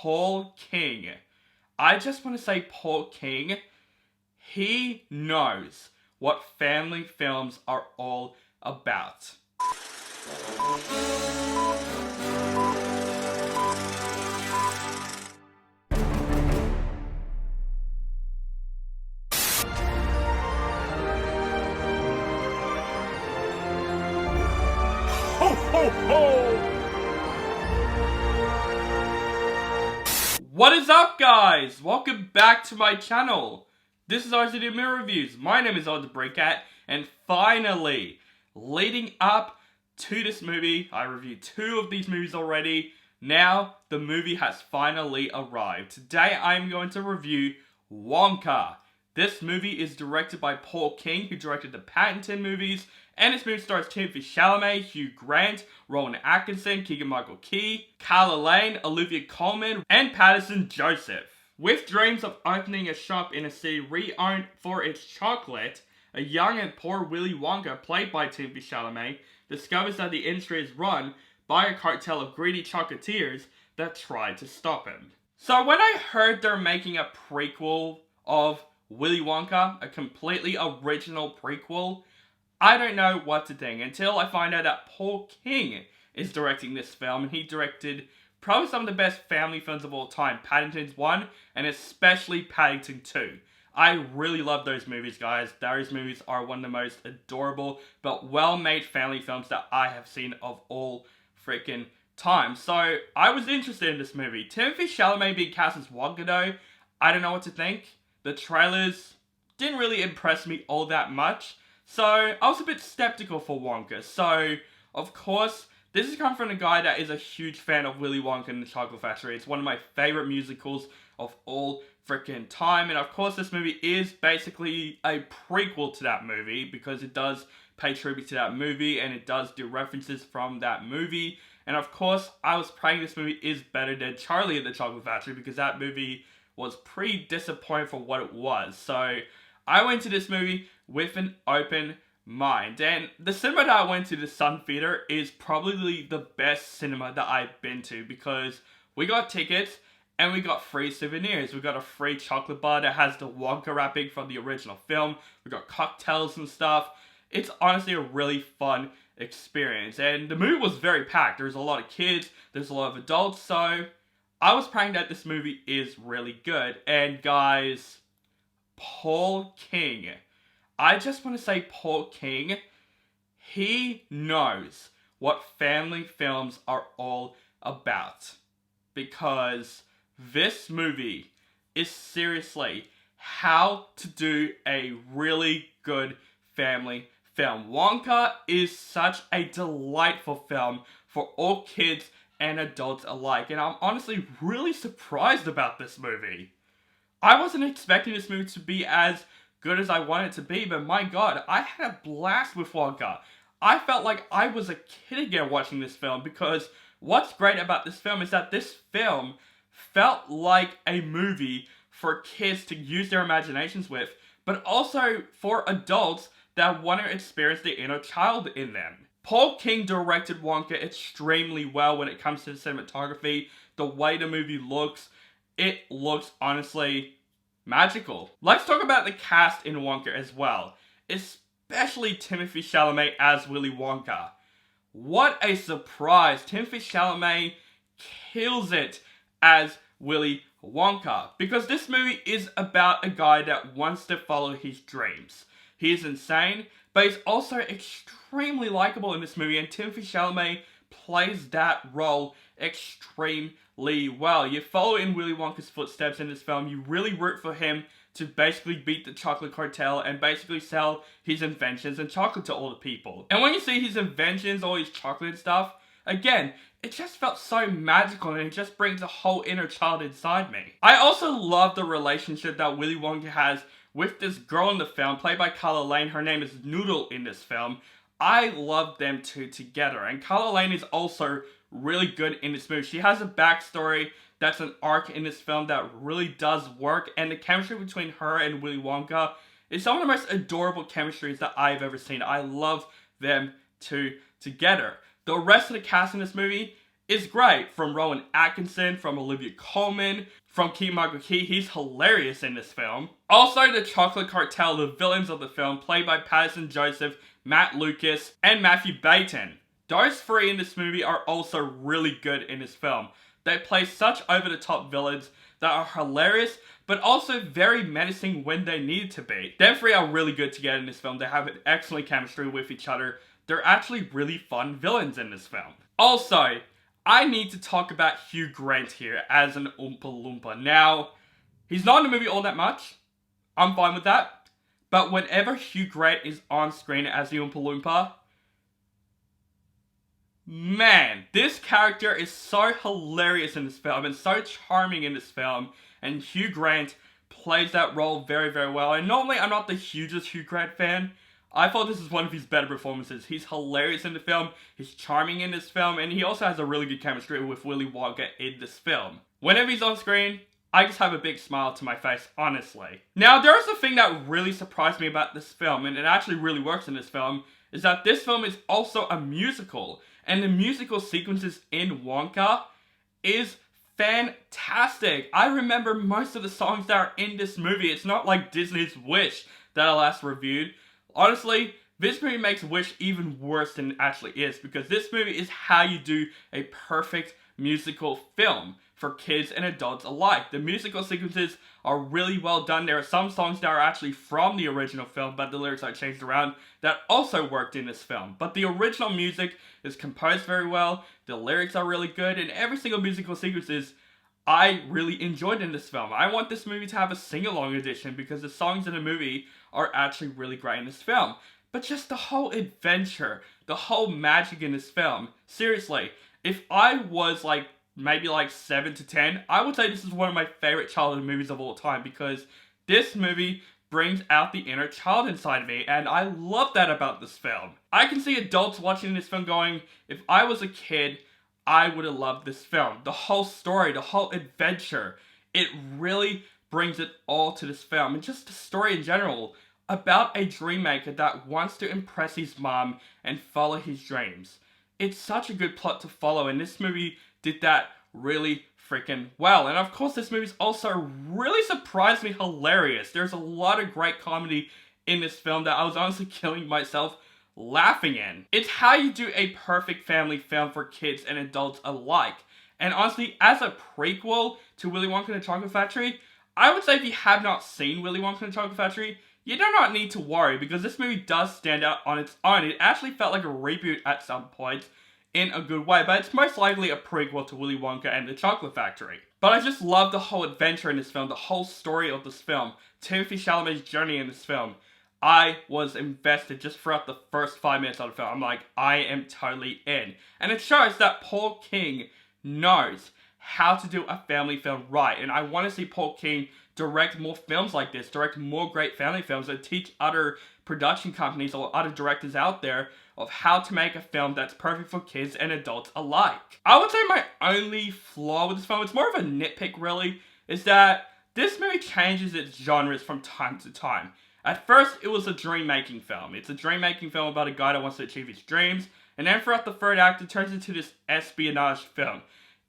Paul King. I just want to say Paul King, he knows what family films are all about. Ho, ho, ho! What is up, guys? Welcome back to my channel. This is RCD Mirror Reviews. My name is OldTheBreakCat, and finally, leading up to this movie, I reviewed 2 of these movies already. Now, the movie has finally arrived. Today, I am going to review Wonka. This movie is directed by Paul King, who directed the Paterson movies, and this movie stars Timothée, Chalamet, Hugh Grant, Rowan, Atkinson, Keegan-Michael, Calah, Olivia, Colman, and Paterson Joseph. With dreams of opening a shop in a city renowned for its chocolate, a young and poor Willy Wonka, played by Timothée Chalamet, discovers that the industry is run by a cartel of greedy chocolatiers that try to stop him. So when I heard they're making a prequel of Willy Wonka, a completely original prequel, I don't know what to think until I find out that Paul King is directing this film, and he directed probably some of the best family films of all time, Paddington's 1 and especially Paddington 2. I really love those movies, guys. Those movies are one of the most adorable but well-made family films that I have seen of all freaking time. So I was interested in this movie. Timothée Chalamet being cast as Wonka, though, I don't know what to think. The trailers didn't really impress me all that much. So, I was a bit skeptical for Wonka. So, of course, this is coming from a guy that is a huge fan of Willy Wonka and the Chocolate Factory. It's one of my favorite musicals of all freaking time. And of course, this movie is basically a prequel to that movie, because it does pay tribute to that movie and it does do references from that movie. And of course, I was praying this movie is better than Charlie and the Chocolate Factory, because that movie was pretty disappointing for what it was. So, I went to this movie with an open mind, and the cinema that I went to, the Sun Theater, is probably the best cinema that I've been to, because we got tickets and we got free souvenirs. We got a free chocolate bar that has the Wonka wrapping from the original film. We got cocktails and stuff. It's honestly a really fun experience, and the movie was very packed. There's a lot of kids, there's a lot of adults, so I was praying that this movie is really good. And guys, Paul King. I just want to say Paul King, he knows what family films are all about. Because this movie is seriously how to do a really good family film. Wonka is such a delightful film for all kids and adults alike. And I'm honestly really surprised about this movie. I wasn't expecting this movie to be as good as I wanted it to be, but my god, I had a blast with Wonka. I felt like I was a kid again watching this film, because what's great about this film is that this film felt like a movie for kids to use their imaginations with, but also for adults that want to experience the inner child in them. Paul King directed Wonka extremely well when it comes to the cinematography, the way the movie looks. It looks honestly magical. Let's talk about the cast in Wonka as well, especially Timothée Chalamet as Willy Wonka. What a surprise! Timothée Chalamet kills it as Willy Wonka, because this movie is about a guy that wants to follow his dreams. He is insane, but he's also extremely likable in this movie, and Timothée Chalamet plays that role extremely well. You follow in Willy Wonka's footsteps in this film. You really root for him to basically beat the chocolate cartel and basically sell his inventions and chocolate to all the people. And when you see his inventions, all his chocolate and stuff, again, it just felt so magical, and it just brings a whole inner child inside me. I also love the relationship that Willy Wonka has with this girl in the film, played by Calah. Her name is Noodle in this film. I love them two together, and Calah is also really good in this movie. She has a backstory that's an arc in this film that really does work, and the chemistry between her and Willy Wonka is some of the most adorable chemistries that I've ever seen. I love them two together. The rest of the cast in this movie is great. From Rowan Atkinson, from Olivia Colman, from Keegan-Michael, he's hilarious in this film. Also, the Chocolate Cartel, the villains of the film, played by Paterson, Joseph, Matt Lucas, and Mathew Baynton. Those three in this movie are also really good in this film. They play such over-the-top villains that are hilarious, but also very menacing when they need to be. Them three are really good together in this film. They have an excellent chemistry with each other. They're actually really fun villains in this film. Also, I need to talk about Hugh Grant here as an Oompa Loompa. Now, he's not in the movie all that much. I'm fine with that. But whenever Hugh Grant is on screen as the Oompa Loompa, man, this character is so hilarious in this film and so charming in this film. And Hugh Grant plays that role very, very well. And normally I'm not the hugest Hugh Grant fan. I thought this is one of his better performances. He's hilarious in the film, he's charming in this film, and he also has a really good chemistry with Willy Wonka in this film. Whenever he's on screen, I just have a big smile to my face, honestly. Now, there is a thing that really surprised me about this film, and it actually really works in this film, is that this film is also a musical. And the musical sequences in Wonka is fantastic. I remember most of the songs that are in this movie. It's not like Disney's Wish that I last reviewed. Honestly, this movie makes Wish even worse than it actually is, because this movie is how you do a perfect musical film for kids and adults alike. The musical sequences are really well done. There are some songs that are actually from the original film, but the lyrics are changed around, that also worked in this film. But the original music is composed very well, the lyrics are really good, and every single musical sequences I really enjoyed in this film. I want this movie to have a sing-along edition because the songs in the movie are actually really great in this film. But just the whole adventure, the whole magic in this film. Seriously, if I was maybe 7 to 10, I would say this is one of my favorite childhood movies of all time, because this movie brings out the inner child inside of me, and I love that about this film. I can see adults watching this film going, if I was a kid, I would have loved this film. The whole story, the whole adventure, it really brings it all to this film. And just the story in general about a dream maker that wants to impress his mom and follow his dreams. It's such a good plot to follow, and this movie did that really freaking well. And of course, this movie's also really surprisingly hilarious. There's a lot of great comedy in this film that I was honestly killing myself laughing in. It's how you do a perfect family film for kids and adults alike. And honestly, as a prequel to Willy Wonka and the Chocolate Factory, I would say if you have not seen Willy Wonka and the Chocolate Factory, you do not need to worry, because this movie does stand out on its own. It actually felt like a reboot at some points in a good way, but it's most likely a prequel to Willy Wonka and the Chocolate Factory. But I just love the whole adventure in this film, the whole story of this film, Timothée Chalamet's journey in this film. I was invested just throughout the first 5 minutes of the film. I'm like, I am totally in. And it shows that Paul King knows how to do a family film right. And I want to see Paul King direct more films like this, direct more great family films, and teach other production companies or other directors out there of how to make a film that's perfect for kids and adults alike. I would say my only flaw with this film, it's more of a nitpick really, is that this movie changes its genres from time to time. At first, it was a dream-making film. It's a dream-making film about a guy that wants to achieve his dreams, and then throughout the third act, it turns into this espionage film.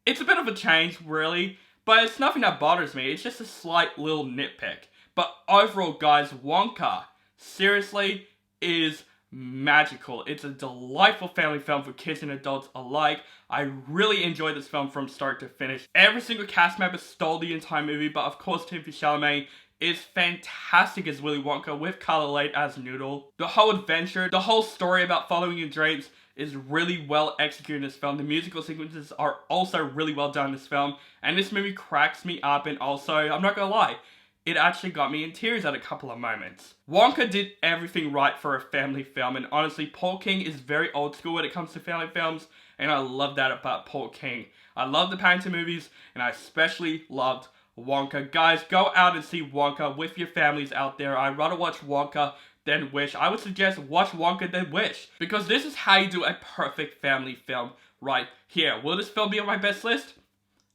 It's a bit of a change, really, but it's nothing that bothers me. It's just a slight little nitpick. But overall, guys, Wonka, seriously, is magical. It's a delightful family film for kids and adults alike. I really enjoyed this film from start to finish. Every single cast member stole the entire movie, but of course, Timothée Chalamet is fantastic as Willy Wonka with Calah as Noodle. The whole adventure, the whole story about following your dreams is really well executed in this film. The musical sequences are also really well done in this film, and this movie cracks me up, and also, I'm not gonna lie, it actually got me in tears at a couple of moments. Wonka did everything right for a family film, and honestly, Paul King is very old school when it comes to family films, and I love that about Paul King. I love the Paddington movies, and I especially loved Wonka. Guys, go out and see Wonka with your families out there. I'd rather watch Wonka than Wish. I would suggest watch Wonka than Wish, because this is how you do a perfect family film right here. Will this film be on my best list?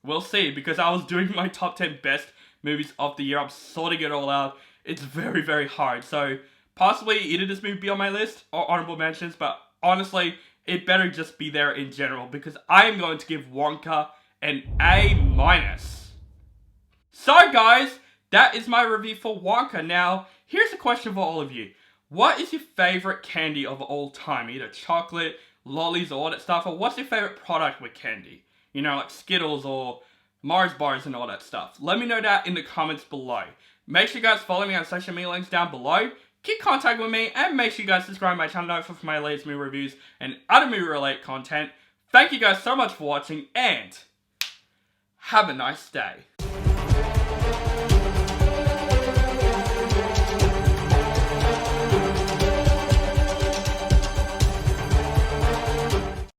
We'll see, because I was doing my top 10 best movies of the year. I'm sorting it all out. It's very, very hard. So possibly either this movie be on my list or honorable mentions, but honestly, it better just be there in general, because I am going to give Wonka an A-. So guys, that is my review for Wonka. Now, here's a question for all of you. What is your favourite candy of all time? Either chocolate, lollies, or all that stuff, or what's your favourite product with candy? You know, like Skittles or Mars bars and all that stuff. Let me know that in the comments below. Make sure you guys follow me on social media links down below. Keep contact with me, and make sure you guys subscribe to my channel for my latest movie reviews and other movie related content. Thank you guys so much for watching, and have a nice day.